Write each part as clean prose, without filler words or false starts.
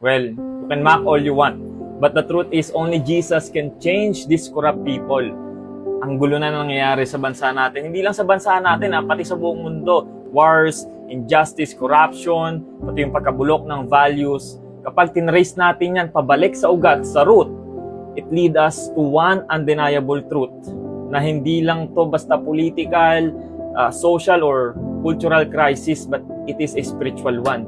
Well, you can mock all you want. But the truth is, only Jesus can change these corrupt people. Ang gulo na nangyayari sa bansa natin. Hindi lang sa bansa natin, pati sa buong mundo. Wars, injustice, corruption, pati yung pagkabulok ng values. Kapag tinrace natin yan pabalik sa ugat, sa root, it lead us to one undeniable truth na hindi lang to basta political, social, or cultural crisis, but it is a spiritual one.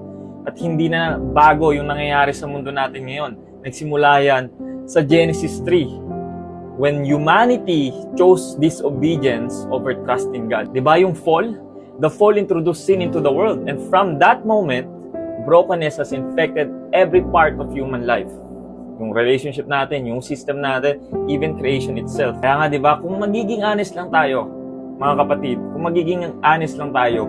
At hindi na bago yung nangyayari sa mundo natin ngayon. Nagsimula yan sa Genesis 3, when humanity chose disobedience over trust in God. Diba yung fall? The fall introduced sin into the world. And from that moment, brokenness has infected every part of human life. Yung relationship natin, yung system natin, even creation itself. Kaya nga, di ba, kung magiging honest lang tayo, mga kapatid, kung magiging honest lang tayo,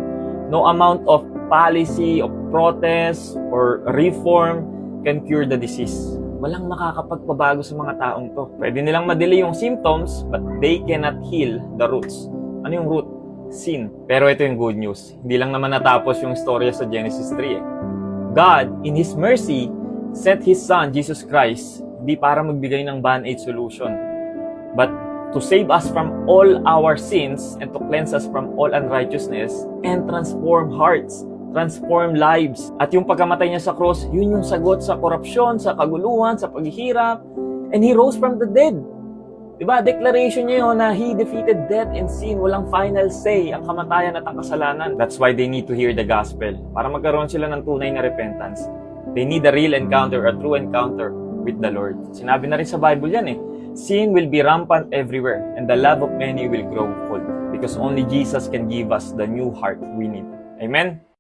no amount of policy, of protest, or reform can cure the disease. Walang makakapagpabago sa mga taong to. Pwede nilang madelay yung symptoms, but they cannot heal the roots. Ano yung root? Sin. Pero ito yung good news. Hindi lang naman natapos yung storya sa Genesis 3 God, in His mercy, sent His Son, Jesus Christ, hindi para magbigay ng band-aid solution, but to save us from all our sins and to cleanse us from all unrighteousness and transform hearts, transform lives. At yung pagkamatay niya sa cross, yun yung sagot sa korupsyon, sa kaguluhan, sa paghihirap. And He rose from the dead. Diba? Declaration niya yun na He defeated death and sin. Walang final say ang kamatayan at ang kasalanan. That's why they need to hear the gospel. Para magkaroon sila ng tunay na repentance. They need a real encounter, a true encounter with the Lord. Sinabi na rin sa Bible yan Sin will be rampant everywhere, and the love of many will grow cold. Because only Jesus can give us the new heart we need. Amen?